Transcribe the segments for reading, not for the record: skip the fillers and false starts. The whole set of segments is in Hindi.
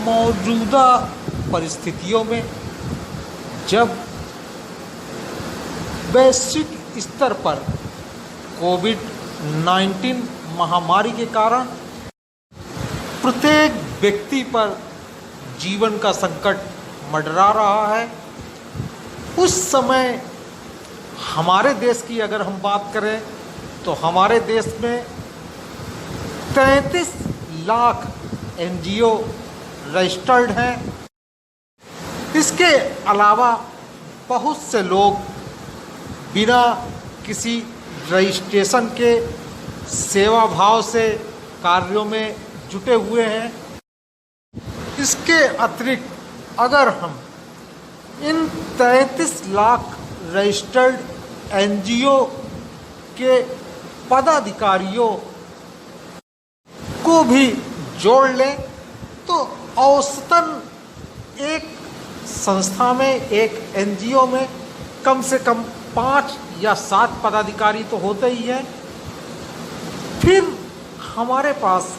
मौजूदा परिस्थितियों में जब वैश्विक स्तर पर कोविड-19 महामारी के कारण प्रत्येक व्यक्ति पर जीवन का संकट मंडरा रहा है, उस समय हमारे देश की अगर हम बात करें तो हमारे देश में 33 लाख NGO रजिस्टर्ड हैं। इसके अलावा बहुत से लोग बिना किसी रजिस्ट्रेशन के सेवा भाव से कार्यों में जुटे हुए हैं। इसके अतिरिक्त अगर हम इन 33 लाख रजिस्टर्ड NGO के पदाधिकारियों को भी जोड़ लें तो औसतन एक संस्था में, एक NGO में कम से कम 5 या 7 पदाधिकारी तो होते ही हैं। फिर हमारे पास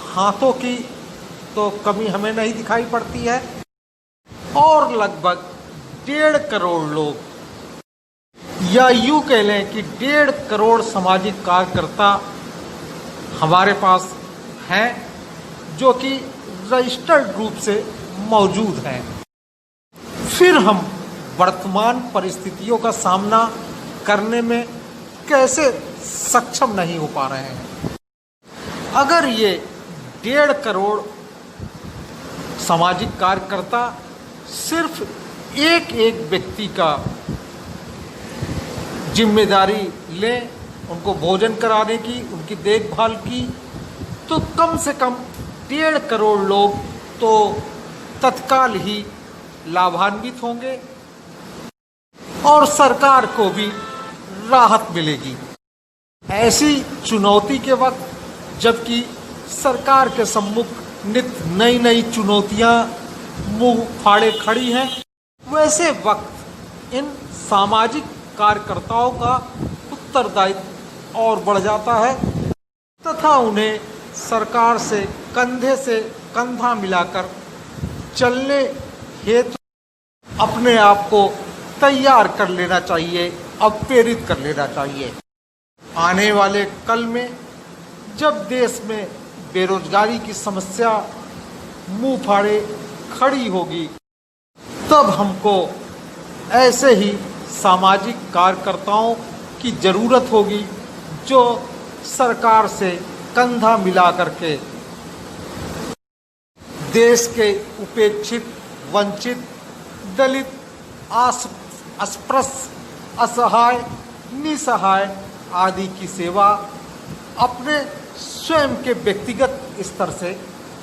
हाथों की तो कमी हमें नहीं दिखाई पड़ती है और लगभग 1.5 करोड़ लोग, या यूँ कह लें कि 1.5 करोड़ सामाजिक कार्यकर्ता हमारे पास हैं जो कि रजिस्टर्ड रूप से मौजूद हैं। फिर हम वर्तमान परिस्थितियों का सामना करने में कैसे सक्षम नहीं हो पा रहे हैं। अगर ये 1.5 करोड़ सामाजिक कार्यकर्ता सिर्फ एक एक व्यक्ति का जिम्मेदारी लें, उनको भोजन कराने की, उनकी देखभाल की, तो कम से कम 1.5 करोड़ लोग तो तत्काल ही लाभान्वित होंगे और सरकार को भी राहत मिलेगी। ऐसी चुनौती के वक्त जबकि सरकार के सम्मुख नित नई नई चुनौतियां मुंह फाड़े खड़ी हैं, वैसे वक्त इन सामाजिक कार्यकर्ताओं का उत्तरदायित्व और बढ़ जाता है तथा उन्हें सरकार से कंधा मिलाकर चलने हेतु अपने आप को तैयार कर लेना चाहिए, प्रेरित कर लेना चाहिए। आने वाले कल में जब देश में बेरोजगारी की समस्या मुंह फाड़े खड़ी होगी, तब हमको ऐसे ही सामाजिक कार्यकर्ताओं की ज़रूरत होगी जो सरकार से कंधा मिला करके देश के उपेक्षित, वंचित, दलित, अस्पृश्य, असहाय, निसहाय आदि की सेवा अपने स्वयं के व्यक्तिगत स्तर से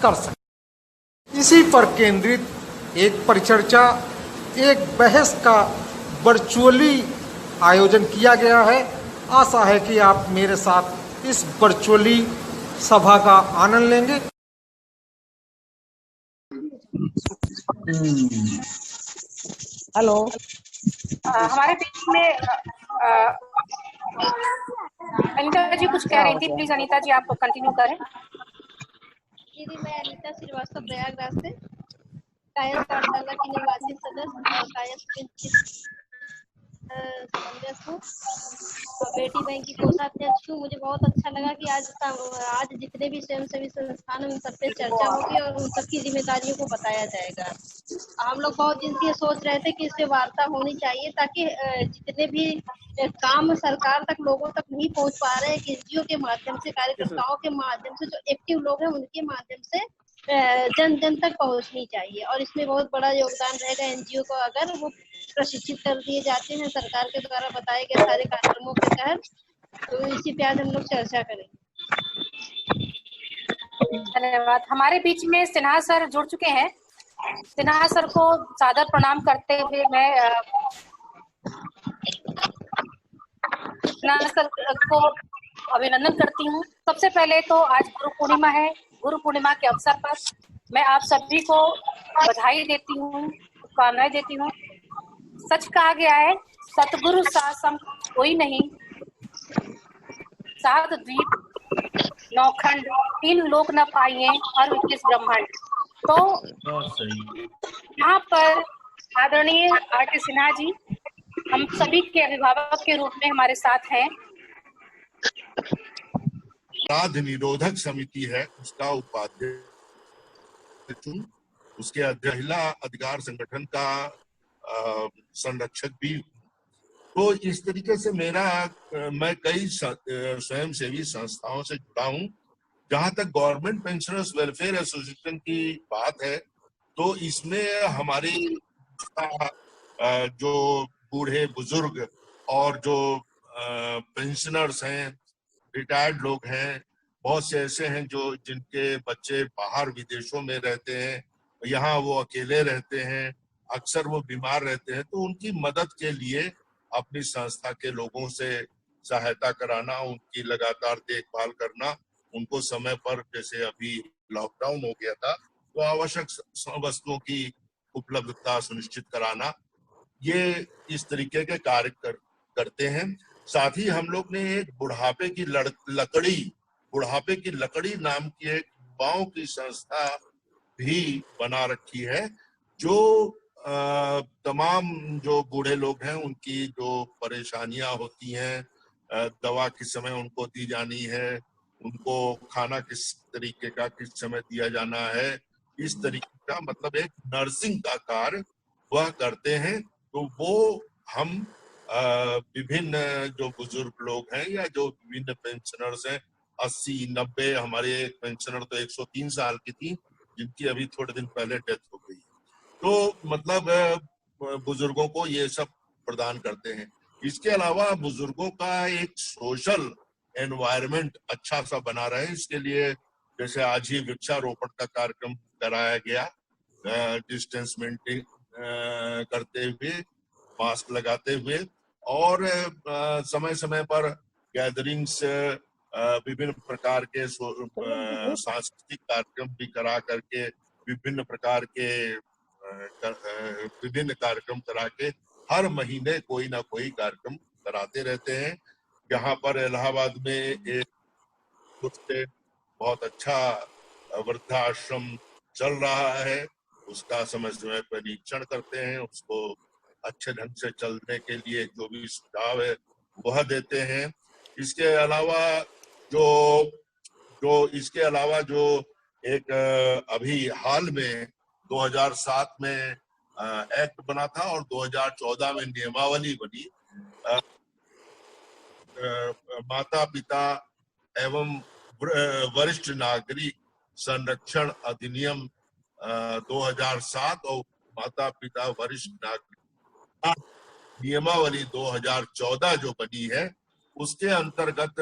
कर सके। इसी पर केंद्रित एक परिचर्चा, एक बहस का वर्चुअली आयोजन किया गया है। आशा है कि आप मेरे साथ इस वर्चुअली सभा का आनंद लेंगे। हेलो, हमारे बीच में अनीता जी कुछ कह रही थी। प्लीज अनीता जी आप कंटिन्यू करें। दीदी, मैं अनीता श्रीवास्तव प्रयागराज से कायस्थ पाठशाला की निर्वाचित सदस्य और कायस्थ हूँ और बेटी बैंक की कोषाध्यक्ष हूँ। मुझे बहुत अच्छा लगा कि आज जितने भी स्वयंसेवी संस्थान उन सब पे चर्चा होगी और उन सबकी जिम्मेदारियों को बताया जाएगा। हम लोग बहुत दिन से ये सोच रहे थे कि इस पे वार्ता होनी चाहिए ताकि जितने भी काम सरकार तक, लोगों तक नहीं पहुंच पा रहे हैं, NGO के माध्यम से, कार्यकर्ताओं के माध्यम से, जो एक्टिव लोग हैं उनके माध्यम से जन जन तक पहुंचनी चाहिए। और इसमें बहुत बड़ा योगदान रहेगा NGO को अगर वो प्रशिक्षित कर दिए जाते हैं सरकार के द्वारा बताए गए सारे कार्यक्रमों के तहत। तो इसी पे आज हम लोग चर्चा करेंगे। धन्यवाद। हमारे बीच में सिन्हा सर जुड़ चुके हैं। सिन्हा सर को सादर प्रणाम करते हुए मैं सिन्हा सर को अभिनंदन करती हूँ। सबसे पहले तो आज गुरु पूर्णिमा है। गुरु पूर्णिमा के अवसर पर मैं आप सभी को बधाई देती हूँ, शुभकामनाएं देती हूँ। सच कहा गया है, सतगुरु सा सम कोई नहीं, सात द्वीप नौखंड, तीन लोक न पाइए और 21 ब्रह्मांड। तो बहुत सही। यहाँ पर आदरणीय आर.टी. सिन्हा जी हम सभी के अभिभावक के रूप में हमारे साथ हैं। अपराध निरोधक समिति है उसका उपाध्यक्ष हूं, उसके महिला अधिकार संगठन का संरक्षक भी। तो इस तरीके से मैं कई स्वयंसेवी संस्थाओं से जुड़ा हूं। जहां तक गवर्नमेंट पेंशनर्स वेलफेयर एसोसिएशन की बात है तो इसमें हमारी जो बूढ़े बुजुर्ग और जो पेंशनर्स हैं, रिटायर्ड लोग हैं, बहुत से ऐसे हैं जो जिनके बच्चे बाहर विदेशों में रहते हैं, यहाँ वो अकेले रहते हैं, अक्सर वो बीमार रहते हैं, तो उनकी मदद के लिए अपनी संस्था के लोगों से सहायता कराना, उनकी लगातार देखभाल करना, उनको समय पर, जैसे अभी लॉकडाउन हो गया था तो आवश्यक वस्तुओं की उपलब्धता सुनिश्चित कराना, ये इस तरीके के कार्य करते हैं। साथ ही हम लोग ने एक बुढ़ापे की लकड़ी नाम की एक युवाओं की संस्था भी बना रखी है, जो तमाम जो बूढ़े लोग हैं उनकी जो परेशानियां होती हैं, दवा किस समय उनको दी जानी है, उनको खाना किस तरीके का किस समय दिया जाना है, इस तरीके का मतलब एक नर्सिंग का कार्य वह करते हैं। तो वो हम विभिन्न जो बुजुर्ग लोग हैं या जो विभिन्न पेंशनर्स हैं, 80-90, हमारे एक पेंशनर तो 103 साल की थी जिनकी अभी थोड़े दिन पहले डेथ हो गई। तो मतलब बुजुर्गों को ये सब प्रदान करते हैं। इसके अलावा बुजुर्गों का एक सोशल एनवायरनमेंट अच्छा सा बना रहे, इसके लिए जैसे आज ही वृक्षारोपण का कार्यक्रम कराया गया, डिस्टेंस मेंटेन करते हुए, मास्क लगाते हुए, और समय समय पर गैदरिंग्स, विभिन्न प्रकार के सांस्कृतिक कार्यक्रम भी करा करके, विभिन्न कार्यक्रम करा के हर महीने कोई ना कोई कार्यक्रम कराते रहते हैं। यहाँ पर इलाहाबाद में एक बहुत अच्छा वृद्धाश्रम चल रहा है, उसका समय समय पर निरीक्षण करते हैं, उसको अच्छे ढंग से चलने के लिए जो भी सुझाव है वह देते हैं। इसके अलावा जो एक अभी हाल में 2007 में एक्ट बना था और 2014 में नियमावली बनी, माता पिता एवं वरिष्ठ नागरिक संरक्षण अधिनियम 2007 और माता पिता वरिष्ठ नागरिक नियमावली 2014 जो बनी है, उसके अंतर्गत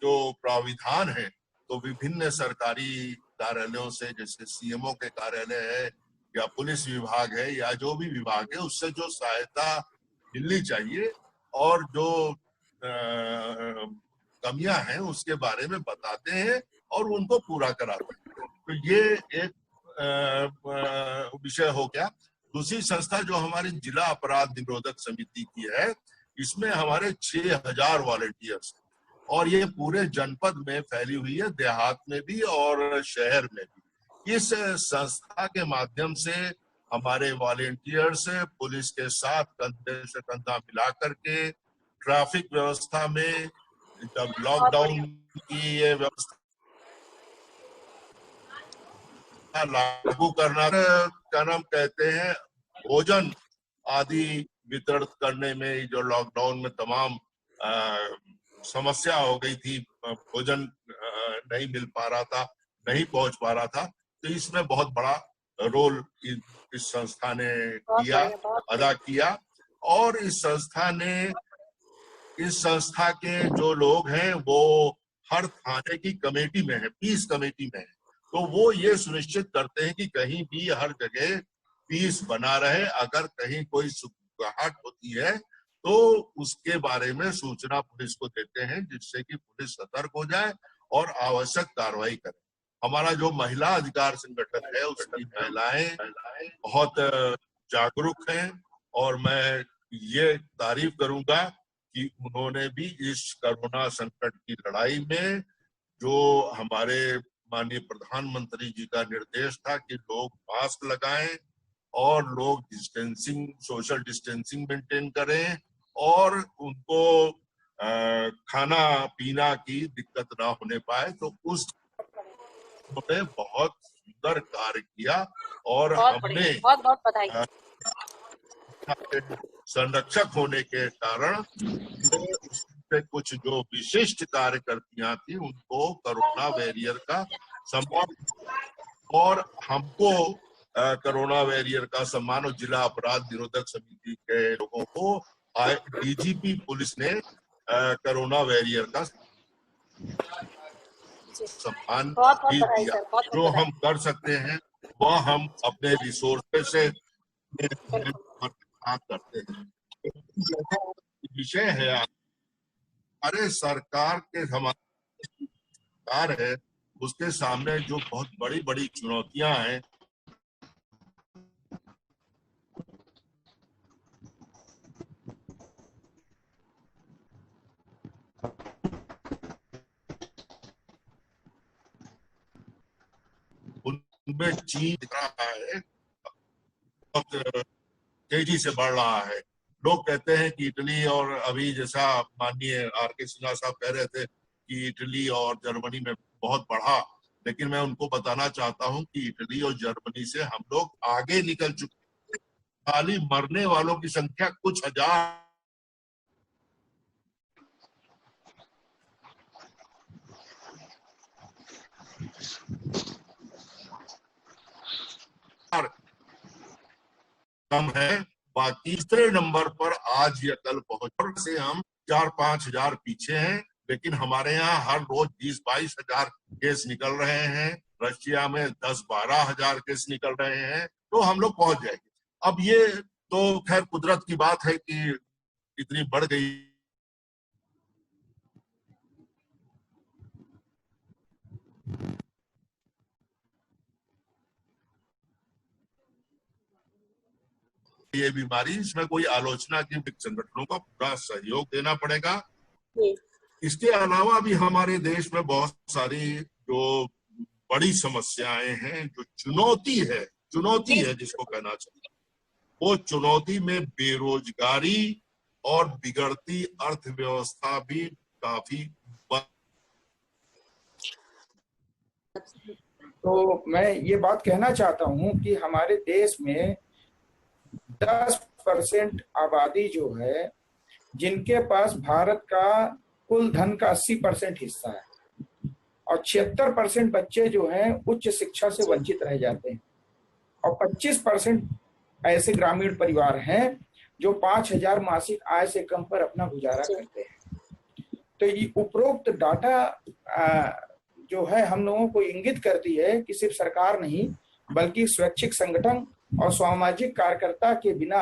जो प्राविधान है, तो विभिन्न सरकारी कार्यालयों से, जैसे सीएमओ के कार्यालय है या पुलिस विभाग है या जो भी विभाग है, उससे जो सहायता मिलनी चाहिए और जो कमियां हैं उसके बारे में बताते हैं और उनको पूरा कराते हैं। तो ये एक विषय हो गया। दूसरी संस्था जो हमारी जिला अपराध निरोधक समिति की है, इसमें हमारे 6000 वॉलंटियर्स और ये पूरे जनपद में फैली हुई है, देहात में भी और शहर में भी। इस संस्था के माध्यम से हमारे वॉलंटियर्स पुलिस के साथ कंधे से कंधा मिला करके ट्रैफिक व्यवस्था में, जब लॉकडाउन की ये व्यवस्था लागू करना, क्या नाम कहते हैं, भोजन आदि वितरण करने में, जो लॉकडाउन में तमाम समस्या हो गई थी, भोजन नहीं मिल पा रहा था, नहीं पहुंच पा रहा था, तो इसमें बहुत बड़ा रोल इस संस्था ने अदा किया। और इस संस्था के जो लोग हैं वो हर थाने की कमेटी में है, पीस कमेटी में है, तो वो ये सुनिश्चित करते हैं कि कहीं भी हर जगह पीस बना रहे। अगर कहीं कोई सुगबुगाहट होती है तो उसके बारे में सूचना पुलिस को देते हैं, जिससे कि पुलिस सतर्क हो जाए और आवश्यक कार्रवाई करे। हमारा जो महिला अधिकार संगठन है, उसकी महिलाएं बहुत जागरूक हैं और मैं ये तारीफ करूंगा कि उन्होंने भी इस कोरोना संकट की लड़ाई में जो हमारे माननीय प्रधानमंत्री जी का निर्देश था कि लोग मास्क लगाएं और लोग सोशल डिस्टेंसिंग मेंटेन करें और उनको खाना पीना की दिक्कत ना होने पाए। तो उस उन्होंने बहुत सुंदर कार्य किया और हमने बहुत बहुत बधाई। संरक्षक होने के कारण उसमें कुछ जो विशिष्ट कार्यकर्तियां थी उनको कोरोना वॉरियर का सम्मान और हमको कोरोना वॉरियर का सम्मान और जिला अपराध निरोधक समिति के लोगों को डीजीपी पुलिस ने कोरोना वॉरियर का सम्मान भी दिया। जो हम कर सकते हैं वह हम अपने रिसोर्सेज से करते हैं। विषय है हमारे सरकार के हमारे सरकार है उसके सामने जो बहुत बड़ी बड़ी चुनौतियां हैं, उनमें चीन दिख रहा है बहुत तेजी से बढ़ रहा है। लोग कहते हैं कि इटली और अभी जैसा माननीय आर.के. सिन्हा साहब कह रहे थे कि इटली और जर्मनी में बहुत बढ़ा, लेकिन मैं उनको बताना चाहता हूं कि इटली और जर्मनी से हम लोग आगे निकल चुके हैं। खाली मरने वालों की संख्या कुछ हजार कम है। बाकी तीसरे नंबर पर आज या कल पहुंच से हम 4-5 हजार पीछे हैं, लेकिन हमारे यहाँ हर रोज 20-22 हजार केस निकल रहे हैं। रशिया में 10-12 हजार केस निकल रहे हैं, तो हम लोग पहुंच जाएंगे। अब ये तो खैर कुदरत की बात है कि इतनी बढ़ गई। ये बीमारी, इसमें कोई आलोचना की संगठनों का पूरा सहयोग देना पड़ेगा। इसके अलावा भी हमारे देश में बहुत सारी जो बड़ी समस्याएं हैं, जो चुनौती है जिसको कहना चाहिए, वो चुनौती में बेरोजगारी और बिगड़ती अर्थव्यवस्था भी काफी। तो मैं ये बात कहना चाहता हूं कि हमारे देश में 10% आबादी जो है, जिनके पास भारत का कुल धन का 80% हिस्सा है, और 76% बच्चे जो हैं उच्च शिक्षा से वंचित रह जाते हैं, और 25% ऐसे ग्रामीण परिवार हैं जो 5,000 मासिक आय से कम पर अपना गुजारा करते हैं। तो ये उपरोक्त डाटा जो है हम लोगों को इंगित करती है कि सिर्फ सरकार नहीं बल्कि स्वैच्छिक संगठन और सामाजिक कार्यकर्ता के बिना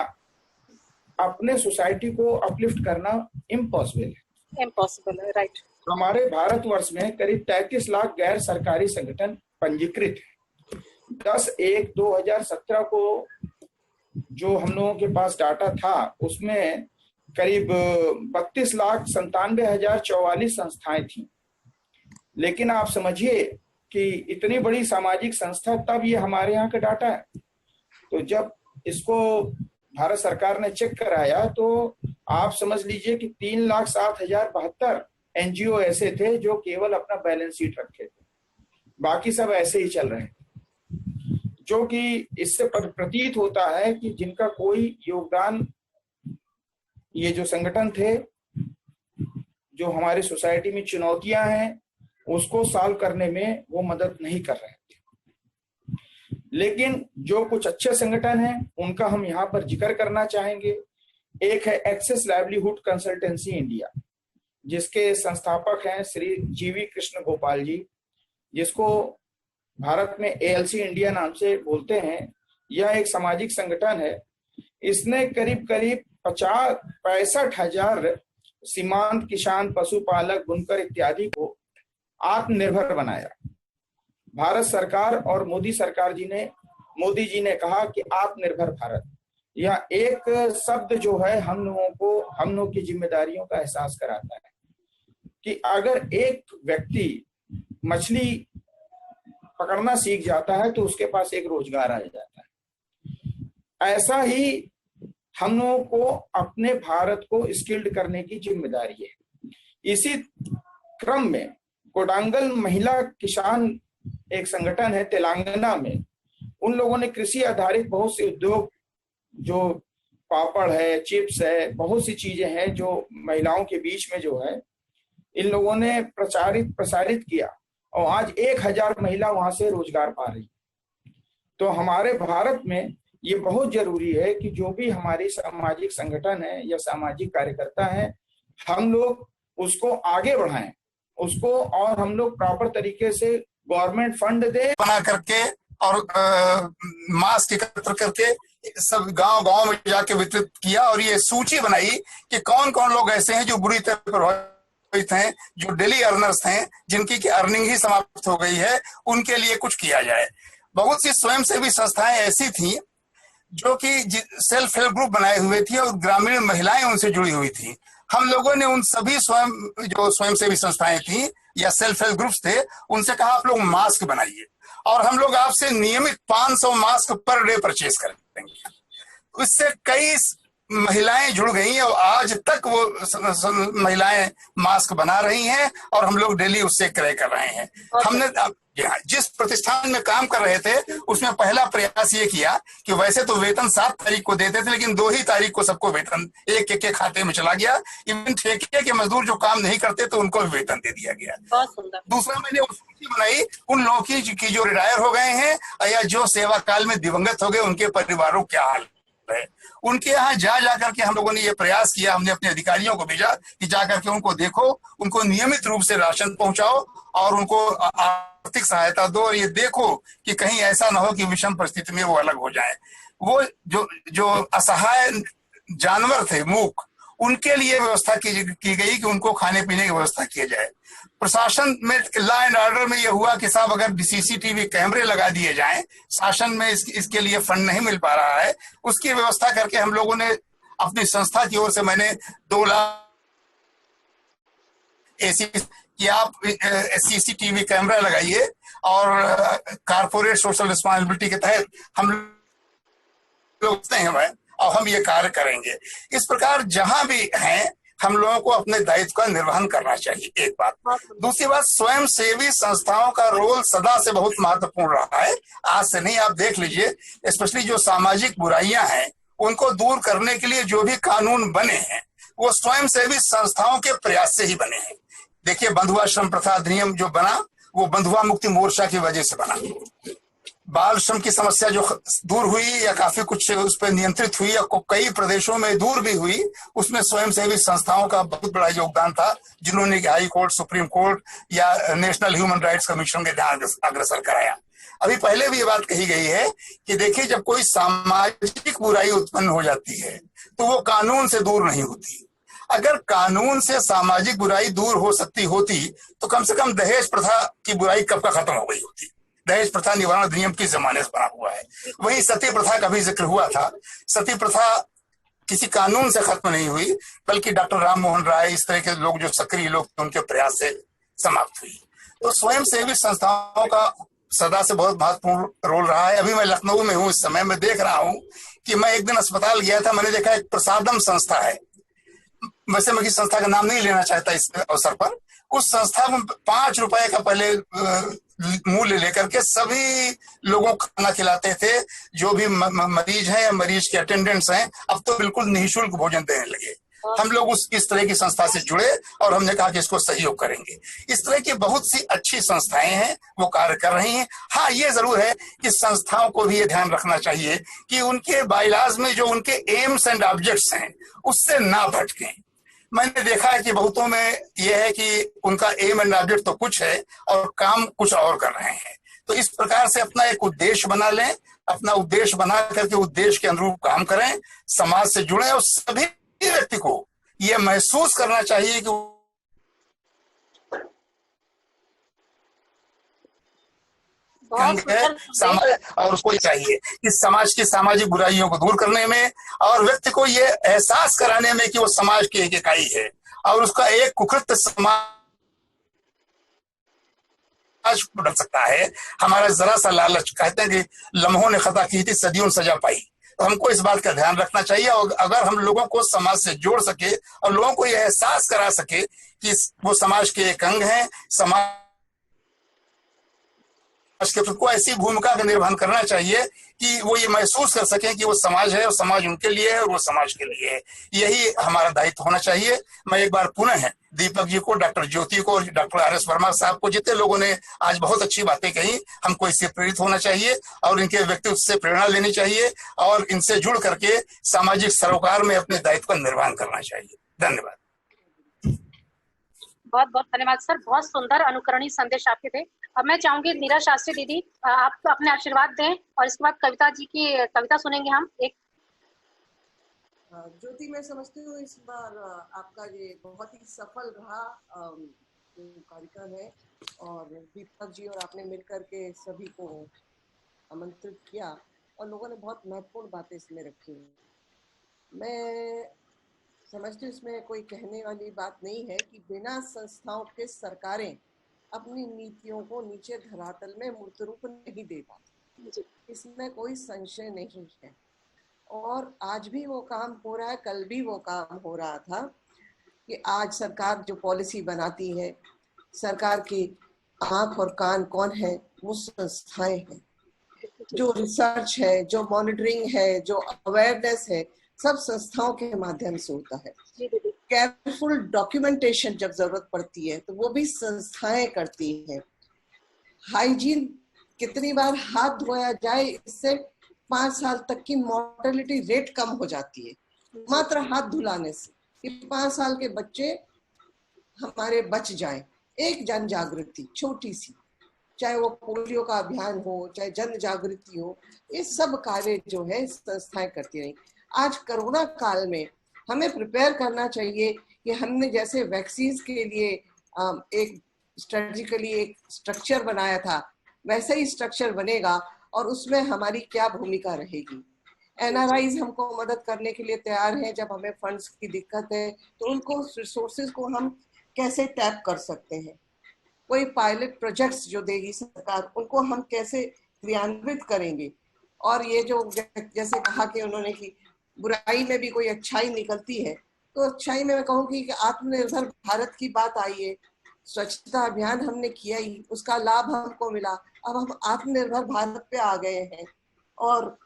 अपने सोसाइटी को अपलिफ्ट करना इम्पॉसिबल है। राइट। हमारे भारतवर्ष में करीब 33 लाख गैर सरकारी संगठन पंजीकृत है। 10/1/2017 को जो हम लोगों के पास डाटा था उसमें करीब 32,97,044 संस्थाएं थी। लेकिन आप समझिए कि इतनी बड़ी सामाजिक संस्था, तब ये हमारे यहाँ का डाटा है। तो जब इसको भारत सरकार ने चेक कराया तो आप समझ लीजिए कि 3,07,072 एनजीओ ऐसे थे जो केवल अपना बैलेंस शीट रखे थे, बाकी सब ऐसे ही चल रहे थे, जो कि इससे प्रतीत होता है कि जिनका कोई योगदान ये जो संगठन थे, जो हमारी सोसाइटी में चुनौतियां हैं उसको सॉल्व करने में वो मदद नहीं कर रहे थे। लेकिन जो कुछ अच्छे संगठन हैं उनका हम यहाँ पर जिक्र करना चाहेंगे। एक है एक्सेस लाइवलीहुड कंसल्टेंसी इंडिया, जिसके संस्थापक हैं श्री जीवी कृष्ण गोपाल जी, जिसको भारत में एएलसी इंडिया नाम से बोलते हैं। यह एक सामाजिक संगठन है। इसने करीब 65,000 सीमांत किसान, पशुपालक, बुनकर इत्यादि को आत्मनिर्भर बनाया। भारत सरकार और मोदी जी ने कहा कि आत्मनिर्भर भारत, यह एक शब्द जो है हम लोगों की जिम्मेदारियों का एहसास कराता है कि अगर एक व्यक्ति मछली पकड़ना सीख जाता है तो उसके पास एक रोजगार आ जाता है। ऐसा ही हम लोगों को अपने भारत को स्किल्ड करने की जिम्मेदारी है। इसी क्रम में कोडांगल महिला किसान एक संगठन है तेलंगाना में, उन लोगों ने कृषि आधारित बहुत से उद्योग, जो पापड़ है, चिप्स है, बहुत सी चीजें हैं जो महिलाओं के बीच में जो है इन लोगों ने प्रसारित किया और आज 1000 महिला वहां से रोजगार पा रही। तो हमारे भारत में ये बहुत जरूरी है कि जो भी हमारी सामाजिक संगठन है या सामाजिक कार्यकर्ता है, हम लोग उसको आगे बढ़ाएं, उसको, और हम लोग प्रॉपर तरीके से गवर्नमेंट फंड दे बना करके और मास्क एकत्र करके सब गांव में जाके वितरित किया और ये सूची बनाई कि कौन कौन लोग ऐसे हैं जो बुरी तरह प्रभावित हैं, जो डेली अर्नर्स हैं, जिनकी की अर्निंग ही समाप्त हो गई है, उनके लिए कुछ किया जाए। बहुत सी स्वयंसेवी संस्थाएं ऐसी थी जो कि सेल्फ हेल्प ग्रुप बनाए हुए थी और ग्रामीण महिलाएं उनसे जुड़ी हुई थी। हम लोगों ने उन सभी स्वयंसेवी संस्थाएं थी या सेल्फ हेल्प ग्रुप्स थे, उनसे कहा आप लोग मास्क बनाइए और हम लोग आपसे नियमित 500 मास्क पर डे परचेज करेंगे। उससे कई महिलाएं जुड़ गई और आज तक वो महिलाएं मास्क बना रही हैं और हम लोग डेली उससे क्रय कर रहे हैं। हमने जिस प्रतिष्ठान में काम कर रहे थे उसमें पहला प्रयास ये किया कि वैसे तो वेतन 7 तारीख को देते थे, लेकिन 2 ही तारीख को सबको वेतन एक के खाते में चला गया। इवन ठेके के मजदूर जो काम नहीं करते तो उनको भी वेतन दे दिया गया। दूसरा, मैंने सूची बनाई उन लोगों की जो रिटायर हो गए हैं या जो सेवा काल में दिवंगत हो गए, उनके परिवारों क्या हाल है। उनके यहाँ जा करके हम लोगों ने ये प्रयास किया, हमने अपने अधिकारियों को भेजा कि जा करके उनको देखो, उनको नियमित रूप से राशन पहुंचाओ और उनको आर्थिक सहायता दो और ये देखो कि कहीं ऐसा ना हो कि विषम परिस्थिति में वो अलग हो जाए। वो जो असहाय जानवर थे, मूक, उनके लिए व्यवस्था की गई कि उनको खाने पीने की व्यवस्था की जाए। प्रशासन में लॉ एंड ऑर्डर में यह हुआ कि साहब अगर सीसीटीवी कैमरे लगा दिए जाएं, शासन में इसके लिए फंड नहीं मिल पा रहा है, उसकी व्यवस्था करके हम लोगों ने अपनी संस्था की ओर से मैंने 2 लाख ऐसी कि आप सीसीटीवी कैमरा लगाइए और कारपोरेट सोशल रिस्पॉन्सिबिलिटी के तहत हम लोग हैं और हम ये कार्य करेंगे। इस प्रकार जहां भी हैं हम लोगों को अपने दायित्व का निर्वहन करना चाहिए, एक बात। दूसरी बात, स्वयं सेवी संस्थाओं का रोल सदा से बहुत महत्वपूर्ण रहा है। आज से नहीं, आप देख लीजिए, स्पेशली जो सामाजिक बुराइयां हैं उनको दूर करने के लिए जो भी कानून बने हैं वो स्वयं सेवी संस्थाओं के प्रयास से ही बने हैं। देखिए, बंधुआ श्रम प्रथा अधिनियम जो बना वो बंधुआ मुक्ति मोर्चा की वजह से बना। बाल श्रम की समस्या जो दूर हुई या काफी कुछ उस पर नियंत्रित हुई या कई प्रदेशों में दूर भी हुई, उसमें स्वयंसेवी संस्थाओं का बहुत बड़ा योगदान था, जिन्होंने हाई कोर्ट, सुप्रीम कोर्ट या नेशनल ह्यूमन राइट्स कमीशन के ध्यान अग्रसर कराया। अभी पहले भी ये बात कही गई है कि देखिए, जब कोई सामाजिक बुराई उत्पन्न हो जाती है तो वो कानून से दूर नहीं होती। अगर कानून से सामाजिक बुराई दूर हो सकती होती तो कम से कम दहेज प्रथा की बुराई कब का खत्म हो गई होती। दहेज प्रथा निवारण अधिनियम किस जमाने से बना हुआ है। वही सती प्रथा का भी जिक्र हुआ था। सती प्रथा किसी कानून से खत्म नहीं हुई, बल्कि डॉक्टर राम मोहन राय, इस तरह के लोग जो सक्रिय लोग थे, उनके प्रयास से समाप्त हुई। तो स्वयं सेवी संस्थाओं का सदा से बहुत महत्वपूर्ण रोल रहा है। अभी मैं लखनऊ में हूँ, इस समय मैं देख रहा हूँ कि मैं एक दिन अस्पताल गया था, मैंने देखा एक प्रसादम संस्था है। वैसे मैं किसी संस्था का नाम नहीं लेना चाहता इस अवसर पर। उस संस्था में 5 रुपए का पहले मूल्य लेकर के सभी लोगों को खाना खिलाते थे, जो भी मरीज हैं या मरीज के अटेंडेंट्स हैं। अब तो बिल्कुल निःशुल्क भोजन देने लगे। हम लोग इस तरह की संस्था से जुड़े और हमने कहा कि इसको सहयोग करेंगे। इस तरह की बहुत सी अच्छी संस्थाएं हैं, वो कार्य कर रही हैं। हाँ, ये जरूर है कि संस्थाओं को भी ये ध्यान रखना चाहिए कि उनके बाइलाज में जो उनके एम्स एंड ऑब्जेक्ट्स हैं उससे ना भटकें। मैंने देखा है कि बहुतों में यह है कि उनका एम एंड ऑब्जेक्ट तो कुछ है और काम कुछ और कर रहे हैं। तो इस प्रकार से अपना एक उद्देश्य बना लें, अपना उद्देश्य बना करके उद्देश्य के अनुरूप काम करें, समाज से जुड़े और सभी व्यक्ति को यह महसूस करना चाहिए कि और उसको चाहिए कि समाज की सामाजिक बुराइयों को दूर करने में और व्यक्ति को ये एहसास कराने में कि वो समाज की एक इकाई है और उसका एक कुकृत्य समाज आज बदल सकता है। हमारा जरा सा लालच, कहते हैं कि लम्हों ने खता की थी सदियों सजा पाई, तो हमको इस बात का ध्यान रखना चाहिए। और अगर हम लोगों को समाज से जोड़ सके और लोगों को यह एहसास करा सके कि वो समाज के एक अंग हैं, समाज के को ऐसी भूमिका का निर्वहन करना चाहिए कि वो ये महसूस कर सकें कि वो समाज है और समाज उनके लिए है और वो समाज के लिए है। यही हमारा दायित्व होना चाहिए। मैं एक बार पुनः दीपक जी को, डॉक्टर ज्योति को और डॉक्टर आर.एस. वर्मा साहब को, जितने लोगों ने आज बहुत अच्छी बातें कही, हमको इससे प्रेरित होना चाहिए और इनके व्यक्तित्व से प्रेरणा लेनी चाहिए और इनसे जुड़ करके सामाजिक सरोकार में अपने दायित्व का निर्वहन करना चाहिए। धन्यवाद। बहुत बहुत धन्यवाद सर, बहुत सुंदर अनुकरणीय संदेश आपके थे। अब मैं चाहूंगी नीरा शास्त्री दीदी, आप अपने आशीर्वाद दें और इसके बाद कविता जी की कविता सुनेंगे हम एक। ज्योति, मैं समझती हूँ इस बार आपका ये बहुत ही सफल रहा कार्यक्रम है और दीपक जी और आपने मिलकर के सभी को आमंत्रित किया और लोगों ने बहुत महत्वपूर्ण बातें इसमें रखी। मैं समझती हूँ इसमें कोई कहने वाली बात नहीं है कि बिना संस्थाओं के सरकारें अपनी नीतियों को नीचे धरातल में मूर्त रूप नहीं दे पाती, इसमें कोई संशय नहीं है। और आज भी वो काम हो रहा है, कल भी वो काम हो रहा था कि आज सरकार जो पॉलिसी बनाती है, सरकार की आंख और कान कौन है? वो संस्थाएं हैं। जो रिसर्च है, जो मॉनिटरिंग है, जो अवेयरनेस है, सब संस्थाओं के माध्यम से होता है। केयरफुल डॉक्यूमेंटेशन जब जरूरत पड़ती है तो वो भी संस्थाएं करती हैं। हाइजीन, कितनी बार हाथ धोया जाए, इससे 5 साल तक की मॉर्टेलिटी रेट कम हो जाती है मात्र हाथ धुलाने से। कि 5 साल के बच्चे हमारे बच जाएं। एक जन जागृति छोटी सी, चाहे वो पोलियो का अभियान हो, चाहे जन जागृति हो, ये सब कार्य जो है संस्थाएं करती रही। आज कोरोना काल में हमें प्रिपेयर करना चाहिए कि हमने जैसे वैक्सीन के लिए एक स्ट्रेटेजिकली एक स्ट्रक्चर बनाया था, वैसा ही स्ट्रक्चर बनेगा और उसमें हमारी क्या भूमिका रहेगी। एनआरआईज हमको मदद करने के लिए तैयार हैं। जब हमें फंड्स की दिक्कत है तो उनको रिसोर्सेज को हम कैसे टैप कर सकते हैं। कोई पायलट प्रोजेक्ट्स जो देगी सरकार, उनको हम कैसे क्रियान्वित करेंगे। और ये जो जैसे कहा कि उन्होंने कि बुराई में भी कोई अच्छाई निकलती है, तो अच्छाई में मैं कहूँगी कि आत्मनिर्भर भारत की बात आई है। स्वच्छता अभियान हमने किया ही, उसका लाभ हमको मिला। अब हम आत्मनिर्भर भारत पे आ गए हैं और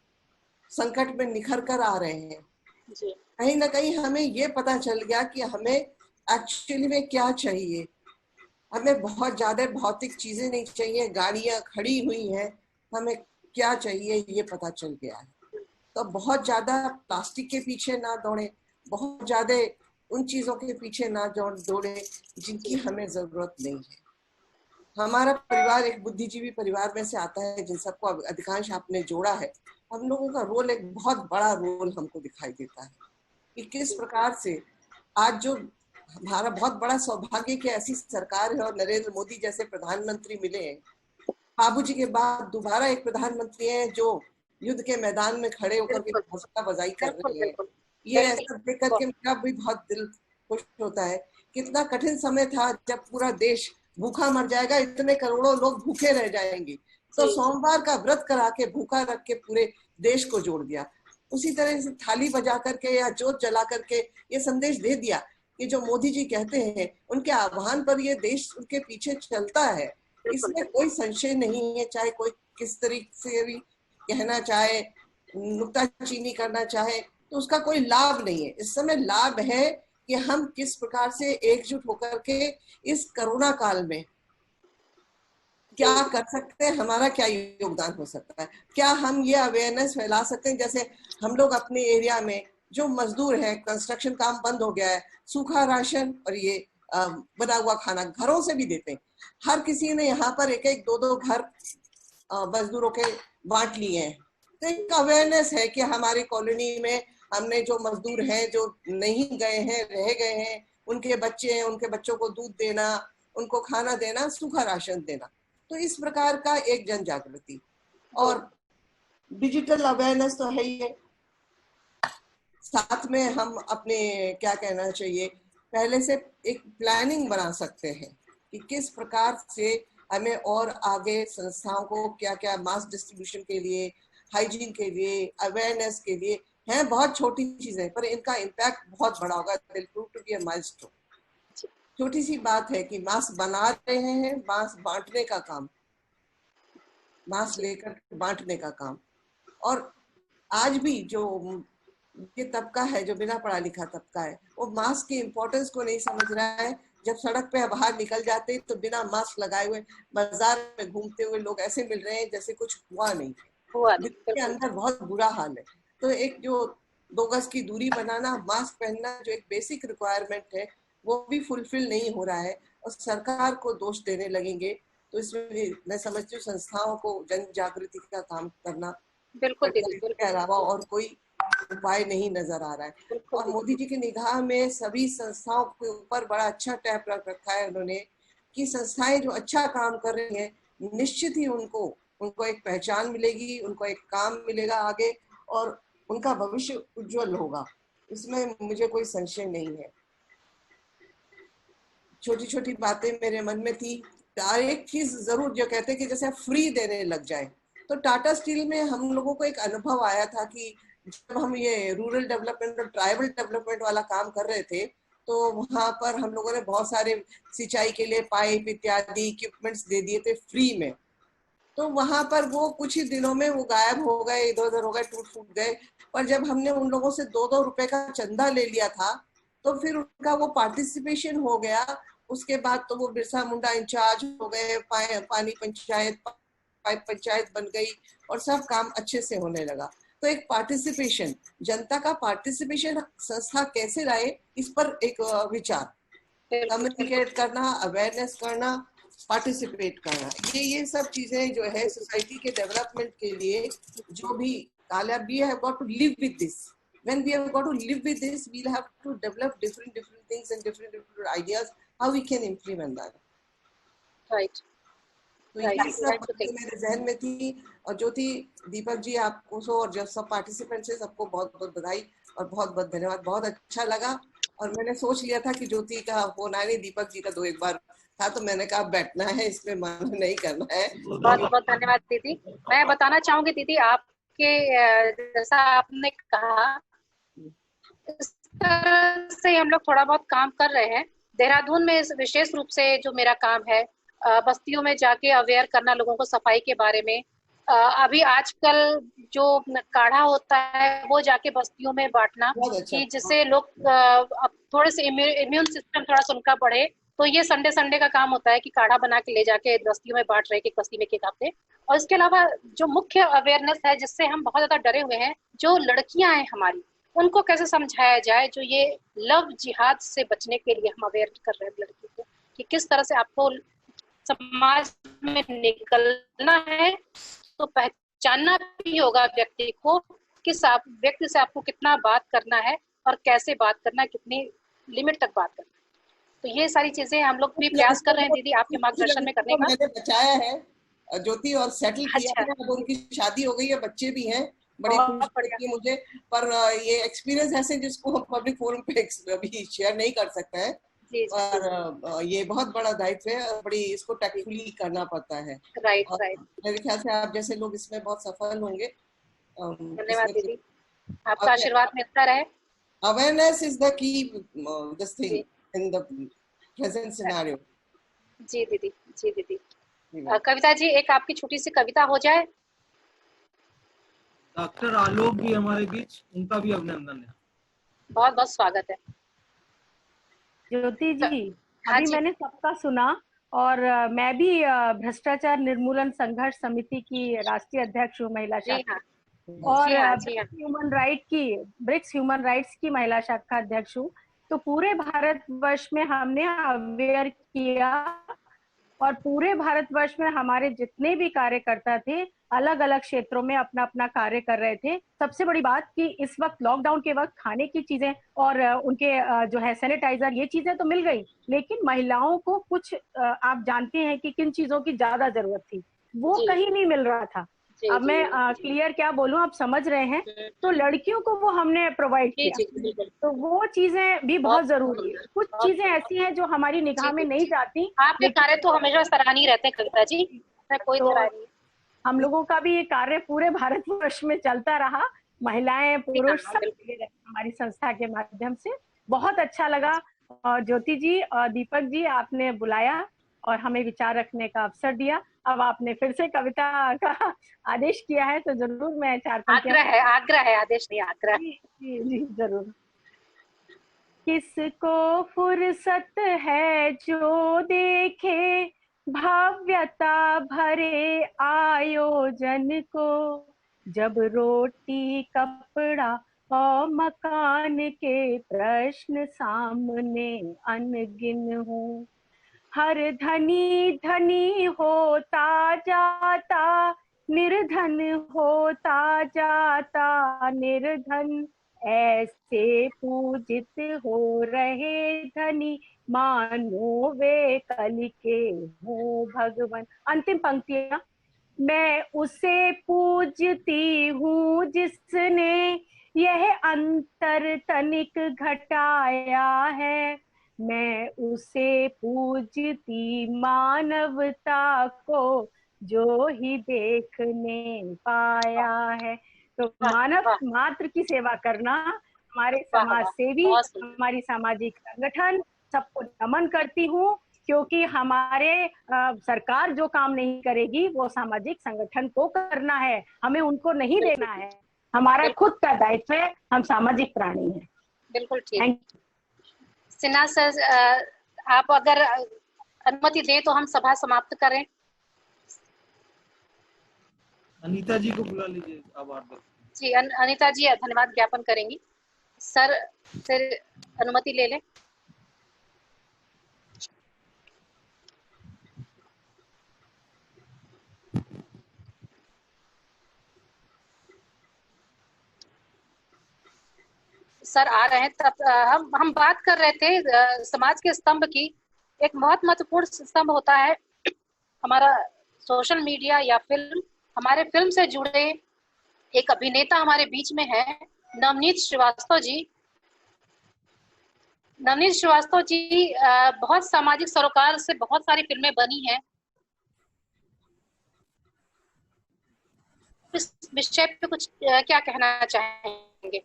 संकट में निखर कर आ रहे हैं। कहीं ना कहीं हमें ये पता चल गया कि हमें एक्चुअली में क्या चाहिए। हमें बहुत ज्यादा भौतिक चीजें नहीं चाहिए, गाड़ियां खड़ी हुई हैं, हमें क्या चाहिए ये पता चल गया है। तो बहुत ज्यादा प्लास्टिक के पीछे ना दौड़े, बहुत ज्यादा उन चीजों के पीछे ना दौड़े जिनकी हमें जरूरत नहीं है। हमारा परिवार एक बुद्धिजीवी परिवार में से आता है, जिन सबको अधिकांश आपने जोड़ा है। हम लोगों का रोल एक बहुत बड़ा रोल हमको दिखाई देता है कि किस प्रकार से आज जो हमारा बहुत बड़ा सौभाग्य कि ऐसी सरकार है और नरेंद्र मोदी जैसे प्रधानमंत्री मिले हैं। बाबूजी के बाद दोबारा एक प्रधानमंत्री है जो युद्ध के मैदान में खड़े होकर के हौसला बजाई कर रहे हैं। ये ऐसा देख करके मेरा भी बहुत दिल खुश होता है। कितना कठिन समय था जब पूरा देश भूखा मर जाएगा, इतने करोड़ों लोग भूखे रह जाएंगे, तो सोमवार का व्रत करा के भूखा रख के पूरे देश को जोड़ दिया। उसी तरह से थाली बजा करके या जोत जला करके ये संदेश दे दिया कि जो मोदी जी कहते हैं उनके आह्वान पर ये देश उनके पीछे चलता है। इसमें कोई संशय नहीं है। चाहे कोई किस तरीके से भी कहना चाहे, नुक्ताचीनी करना चाहे, तो उसका कोई लाभ नहीं है। इस समय लाभ है कि हम किस प्रकार से एकजुट होकर के इस कोरोना काल में क्या कर सकते हैं, हमारा क्या योगदान हो सकता है, क्या हम ये अवेयरनेस फैला सकते हैं। जैसे हम लोग अपने एरिया में जो मजदूर हैं, कंस्ट्रक्शन काम बंद हो गया है, सूखा राशन और ये बना हुआ खाना घरों से भी देते हैं। हर किसी ने यहाँ पर एक एक दो दो घर मजदूरों के बांट लिए हैं। तो एक अवेयरनेस है कि हमारी कॉलोनी में हमने जो मजदूर हैं जो नहीं गए हैं, रह गए हैं, उनके बच्चे हैं, उनके बच्चों को दूध देना, उनको खाना देना, सूखा राशन देना। तो इस प्रकार का एक जन जागृति और डिजिटल अवेयरनेस तो है ही है। साथ में हम अपने क्या कहना चाहिए, पहले से एक प्लानिंग बना सकते हैं कि किस प्रकार से हमें और आगे संस्थाओं को क्या क्या मास डिस्ट्रीब्यूशन के लिए, हाइजीन के लिए, अवेयरनेस के लिए हैं बहुत छोटी चीजें, पर इनका इम्पैक्ट बहुत बड़ा होगा। दिल prove to be a milestone. छोटी सी बात है कि मास्क बना रहे हैं, मास्क बांटने का काम, मास्क लेकर बांटने का काम। और आज भी जो ये तबका है जो बिना पढ़ा लिखा तबका है, वो मास्क की इम्पोर्टेंस को नहीं समझ रहा है। जब सड़क पे बाहर निकल जाते हैं तो बिना मास्क लगाए हुए बाजार में घूमते हुए लोग ऐसे मिल रहे हैं जैसे कुछ हुआ नहीं। दिल के अंदर बहुत बुरा हाल है। तो एक जो 2 गज की दूरी बनाना, मास्क पहनना जो एक बेसिक रिक्वायरमेंट है, वो भी फुलफिल नहीं हो रहा है और सरकार को दोष देने लगेंगे। तो इसमें मैं समझती हूँ संस्थाओं को जन जागृति का काम करना बिल्कुल के अलावा और कोई उपाय नहीं नजर आ रहा है। और मोदी जी की निगाह में सभी संस्थाओं के ऊपर बड़ा अच्छा टैप रख रखा है उन्होंने कि संस्थाएं जो अच्छा काम कर रही हैं, निश्चित ही उनको एक पहचान मिलेगी, उनको एक काम मिलेगा आगे और उनका भविष्य उज्जवल होगा। इसमें मुझे कोई संशय नहीं है। छोटी छोटी बातें मेरे मन में थी। एक चीज जरूर जो कहते हैं कि जैसे फ्री देने लग जाए, तो टाटा स्टील में हम लोगों को एक अनुभव आया था कि जब हम ये रूरल डेवलपमेंट और ट्राइबल डेवलपमेंट वाला काम कर रहे थे, तो वहां पर हम लोगों ने बहुत सारे सिंचाई के लिए पाइप इत्यादि इक्विपमेंट्स दे दिए थे फ्री में। तो वहां पर वो कुछ ही दिनों में वो गायब हो गए, इधर उधर हो गए, टूट फूट गए। पर जब हमने उन लोगों से 2-2 रुपए का चंदा ले लिया था, तो फिर उनका वो पार्टिसिपेशन हो गया। उसके बाद तो वो बिरसा मुंडा इंचार्ज हो गए, पानी पंचायत, पाइप पंचायत बन गई और सब काम अच्छे से होने लगा। तो एक पार्टिसिपेशन, जनता का पार्टिसिपेशन संस्था कैसे लाए, इस पर एक विचार, कम्युनिकेट करना, अवेयरनेस करना, पार्टिसिपेट करना, ये सब चीजें जो है सोसाइटी के डेवलपमेंट के लिए जो भी we have got to live with this. When we have got to live with this, we'll have to develop different things and different ideas how we can implement that. Right. तो ये सब बातें मेरे जहन में थी। और ज्योति, दीपक जी, आपको और जो सब पार्टिसिपेंट्स हैं सबको बहुत बहुत बधाई और बहुत बहुत धन्यवाद। बहुत अच्छा लगा। और मैंने सोच लिया था कि ज्योति का फोन आया नहीं, दीपक जी का 2-1 बार था, तो मैंने कहा बैठना है, इसमें मन नहीं करना है। बहुत बहुत धन्यवाद दीदी। मैं बताना चाहूंगी दीदी, आपके जैसा आपने कहा, इस तरह से हम लोग थोड़ा बहुत काम कर रहे हैं देहरादून में। विशेष रूप से जो मेरा काम है, बस्तियों में जाके अवेयर करना लोगों को सफाई के बारे में। अभी आजकल जो काढ़ा होता है वो जाके बस्तियों में बांटना, कि जिससे लोग थोड़े से इम्यून सिस्टम थोड़ा सा उनका बढ़े। तो ये संडे का काम होता है कि काढ़ा बना के ले जाके बस्तियों में बांट रहे हैं, बस्ती में एक हफ्ते। और इसके अलावा जो मुख्य अवेयरनेस है, जिससे हम बहुत ज्यादा डरे हुए हैं, जो लड़कियां हैं हमारी, उनको कैसे समझाया जाए, जो ये लव जिहाद से बचने के लिए हम अवेयर कर रहे हैं लड़की को, कि किस तरह से आपको समाज में निकलना है। तो पहचानना भी होगा व्यक्ति को, किस व्यक्ति से आपको कितना बात करना है और कैसे बात करना है, कितनी लिमिट तक बात करना है। तो ये सारी चीजें हम लोग भी प्रयास कर रहे हैं दीदी, आपके मार्गदर्शन में करने का। मैंने बचाया है ज्योति और सेटल किया है। अब उनकी शादी हो गई है, बच्चे भी हैं, बड़ी खुशी मुझे। पर ये एक्सपीरियंस ऐसे जिसको हम पब्लिक फोरम पे अभी शेयर नहीं कर सकते हैं। और ये बहुत बड़ा दायित्व है, बड़ी इसको टैक्टफुली करना पड़ता है। राइट। मेरे ख्याल से आप जैसे लोग इसमें बहुत सफल होंगे। धन्यवाद दीदी, आपका आशीर्वाद मिलता रहे। Awareness is the key this thing in the present scenario. जी दीदी। कविता जी, एक आपकी छोटी सी कविता हो जाए। डॉक्टर आलोक भी हमारे बीच, उनका भी अभिनंदन है। बहुत बहुत स्वागत है। ज्योति जी, अभी मैंने सबका सुना और मैं भी भ्रष्टाचार निर्मूलन संघर्ष समिति की राष्ट्रीय अध्यक्ष हूँ, महिला शाखा, और ब्रिक्स ह्यूमन राइट्स की महिला शाखा अध्यक्ष हूँ। तो पूरे भारतवर्ष में हमने अवेयर किया और पूरे भारतवर्ष में हमारे जितने भी कार्यकर्ता थे अलग अलग क्षेत्रों में अपना अपना कार्य कर रहे थे। सबसे बड़ी बात कि इस वक्त लॉकडाउन के वक्त खाने की चीजें और उनके जो है सैनिटाइजर, ये चीजें तो मिल गई, लेकिन महिलाओं को कुछ आप जानते हैं कि किन चीजों की ज्यादा जरूरत थी, वो कहीं नहीं मिल रहा था। अब मैं क्लियर क्या बोलूं, आप समझ रहे हैं, तो लड़कियों को वो हमने प्रोवाइड किया, तो वो चीजें भी बहुत जरूरी है। कुछ चीजें ऐसी हैं जो हमारी निगाह में नहीं जाती। आपके कार्य तो हमेशा सराहनीय रहते हैं कविता जी, कोई तरह नहीं। हम लोगों का भी ये कार्य पूरे भारतवर्ष में चलता रहा, महिलाएं पुरुष सब हमारी संस्था के माध्यम से। बहुत अच्छा लगा। और ज्योति जी और दीपक जी, आपने बुलाया और हमें विचार रखने का अवसर दिया। अब आपने फिर से कविता का आदेश किया है, तो जरूर मैं 4 पंक्तियां। आग्रह है, आदेश नहीं, आग्रह। जी जरूर। किसको फुर्सत है जो देखे भव्यता भरे आयोजन को, जब रोटी कपड़ा और मकान के प्रश्न सामने अनगिन हो। हर धनी धनी होता जाता, निर्धन होता जाता निर्धन, ऐसे पूजित हो रहे धनी मानो वे कल के हो भगवान। अंतिम पंक्तियां। मैं उसे पूजती हूँ जिसने यह अंतर तनिक घटाया है, मैं उसे पूजती मानवता को जो ही देखने पाया है। तो मानव मात्र की सेवा करना, हमारे समाज सेवी, हमारी सामाजिक संगठन सबको नमन करती हूँ, क्योंकि हमारे सरकार जो काम नहीं करेगी वो सामाजिक संगठन को करना है, हमें उनको नहीं देना है। हमारा खुद का दायित्व है, हम सामाजिक प्राणी हैं। बिल्कुल ठीक। सिन्हा सर, आप अगर अनुमति दें तो हम सभा समाप्त करें। अनीता जी को बुला लीजिए। आभार जी, अनीता जी धन्यवाद ज्ञापन करेंगी। सर फिर अनुमति ले लें। सर आ रहे हैं। तब हम बात कर रहे थे समाज के स्तंभ की। एक बहुत महत्वपूर्ण स्तंभ होता है हमारा सोशल मीडिया या फिल्म। हमारे फिल्म से जुड़े एक अभिनेता हमारे बीच में है, नवनीत श्रीवास्तव जी। नवनीत श्रीवास्तव जी बहुत सामाजिक सरोकार से बहुत सारी फिल्में बनी हैं। इस विषय पे कुछ क्या कहना चाहेंगे?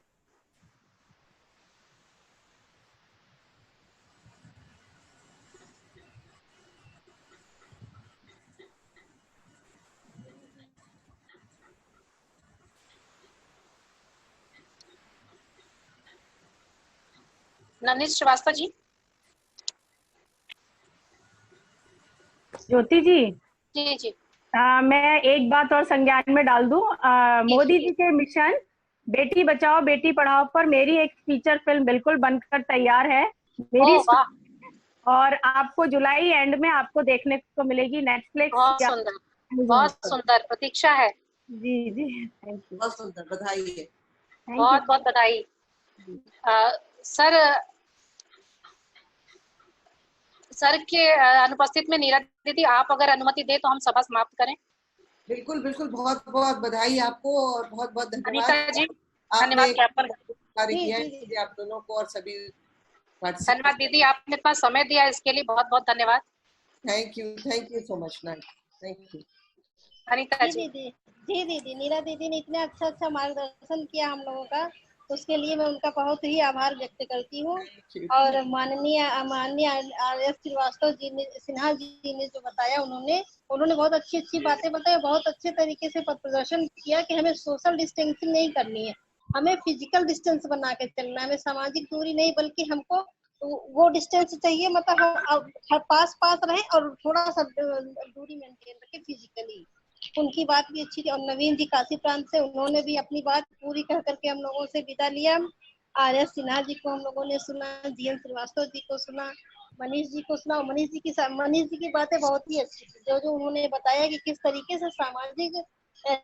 नवनीत श्रीवास्तव जी। ज्योति जी। जी जी। मैं एक बात और संज्ञान में डाल दूं। मोदी जी के मिशन बेटी बचाओ बेटी पढ़ाओ पर मेरी एक फीचर फिल्म बिल्कुल बनकर तैयार है मेरी, और आपको जुलाई एंड में आपको देखने को मिलेगी नेटफ्लिक्स। बहुत सुंदर प्रतीक्षा है। जी जी, थैंक यू। बहुत सुंदर, बधाई है। बहुत बहुत बधाई। सर के अनुपस्थित में नीरा दीदी, आप अगर अनुमति दे तो हम सभा समाप्त करें। बिल्कुल बिल्कुल, बहुत बहुत बधाई आपको और बहुत बहुत धन्यवाद। अनीता जी धन्यवाद ज्ञापन किया है आप दोनों को और सभी। धन्यवाद दीदी, आपने इतना समय दिया इसके लिए बहुत बहुत धन्यवाद। Thank you so much. Thank you Anita ji. जी दीदी, नीरा दीदी ने इतना अच्छा मार्गदर्शन किया हम लोगों का, उसके लिए मैं उनका बहुत ही आभार व्यक्त करती हूँ। और माननीय आर.एस. श्रीवास्तव जी ने, सिन्हा जी ने जो बताया, उन्होंने बहुत अच्छी बातें बताई, बहुत अच्छे तरीके से पथ प्रदर्शन किया कि हमें सोशल डिस्टेंसिंग नहीं करनी है, हमें फिजिकल डिस्टेंस बना के चलना है, हमें सामाजिक दूरी नहीं बल्कि हमको वो डिस्टेंस चाहिए, मतलब हम पास रहे और थोड़ा सा दूरी मेंटेन रखे फिजिकली। उनकी बात भी अच्छी थी। और नवीन जी काशी प्रांत से, उन्होंने भी अपनी बात पूरी कर करके हम लोगों से विदा लिया। आर.एस. सिन्हा जी को हम लोगों ने सुना, जी.एन. श्रीवास्तव जी को सुना, मनीष जी को सुना। मनीष जी की बातें बहुत ही अच्छी थी, जो उन्होंने बताया कि किस तरीके से सामाजिक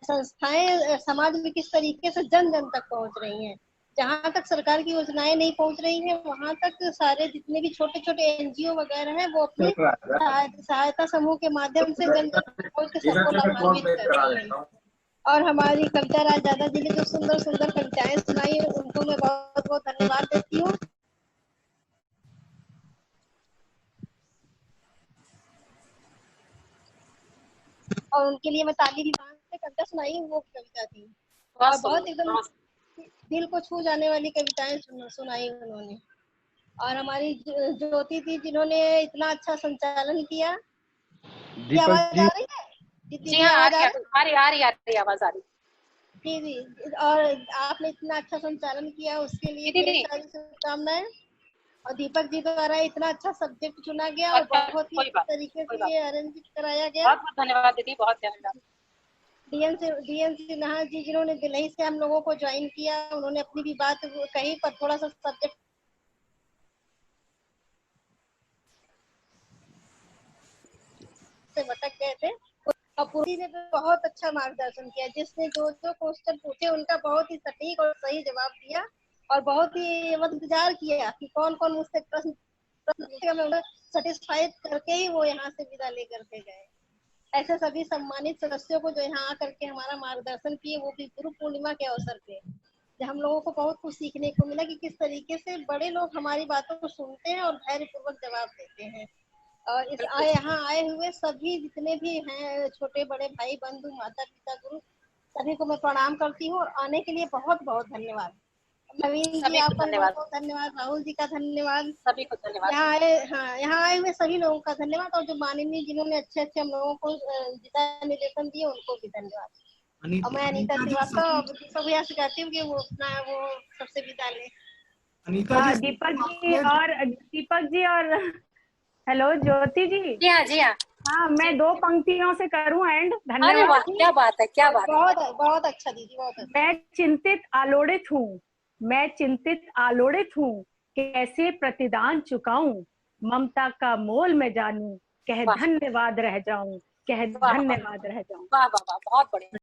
संस्थाएं समाज में किस तरीके से जन जन तक पहुंच रही हैं। जहाँ तक सरकार की योजनाएं नहीं पहुंच रही हैं, वहां तक सारे जितने भी छोटे छोटे एनजीओ वगैरह हैं, वो अपनी सहायता समूह के माध्यम से जन जन तक पहुंच के सबको लाभान्वित कर रही हैं। और हमारी कविता राज दादा जी ने जो सुंदर सुंदर कविताएं सुनाई, उनको मैं बहुत बहुत धन्यवाद देती हूँ। और उनके लिए मैं ताली भी से कविता सुनाई, वो कविता थी और बहुत एकदम दिल को छू जाने वाली कविताएं सुनाई उन्होंने। और हमारी ज्योति थी जिन्होंने इतना अच्छा संचालन किया। दीपक आवाज जी, आ रही है? जी हाँ, आ रही आवाज आ रही। जी जी, और आपने इतना अच्छा संचालन किया, उसके लिए मेरी सारी शुभकामनाएं। और दीपक जी द्वारा इतना अच्छा सब्जेक्ट चुना गया और बहुत ही अच्छे तरीके से ये अरेंज कराया गया। बहुत बहुत धन्यवाद दीदी, बहुत धन्यवाद। डीएन सिन्हा जी जिन्होंने दिल्ली से हम लोगों को ज्वाइन किया, उन्होंने अपनी भी बात कही, पर थोड़ा सा सब्जेक्ट से भटक गए थे। और पूरी ने बहुत अच्छा मार्गदर्शन किया, जिसने जो जो क्वेश्चन पूछे उनका बहुत ही सटीक और सही जवाब दिया और बहुत ही इंतजार किया कि कौन कौन मुझसे प्रश्न में सेटिस्फाइड करके ही वो यहाँ से विदा लेकर के गए। ऐसे सभी सम्मानित सदस्यों को जो यहाँ आकर के हमारा मार्गदर्शन किए, वो भी गुरु पूर्णिमा के अवसर पे, जब हम लोगों को बहुत कुछ सीखने को मिला कि किस तरीके से बड़े लोग हमारी बातों को सुनते हैं और धैर्यपूर्वक जवाब देते हैं। और इस यहाँ आए हुए सभी जितने भी हैं, छोटे बड़े भाई बंधु, माता पिता, गुरु, सभी को मैं प्रणाम करती हूँ और आने के लिए बहुत बहुत धन्यवाद। नवीन जी आपका बहुत बहुत धन्यवाद, राहुल जी का धन्यवाद, सभी को धन्यवाद। यहाँ आए हुए सभी लोगों का धन्यवाद, और जो माननीय जिन्होंने अच्छे अच्छे हम लोगों को दिशा निर्देशन दिए, उनको भी धन्यवाद। और मैं अनीता श्रीवास्तव दीपक भैया से कहती हूँ कि वो सबसे विदा ले। दीपक जी और हेलो ज्योति जी। जी हाँ जी हाँ। हाँ, मैं 2 पंक्तियों से करूँ एंड। धन्यवाद। अरे वाह, क्या बात है, क्या बात। बहुत अच्छा दीदी, बहुत अच्छा। मैं चिंतित आलोड़ित हूँ, कैसे प्रतिदान चुकाऊं, ममता का मोल मैं जानूं, कह धन्यवाद रह जाऊं, कह धन्यवाद रह जाऊं। वाह वाह वाह, बहुत बढ़िया।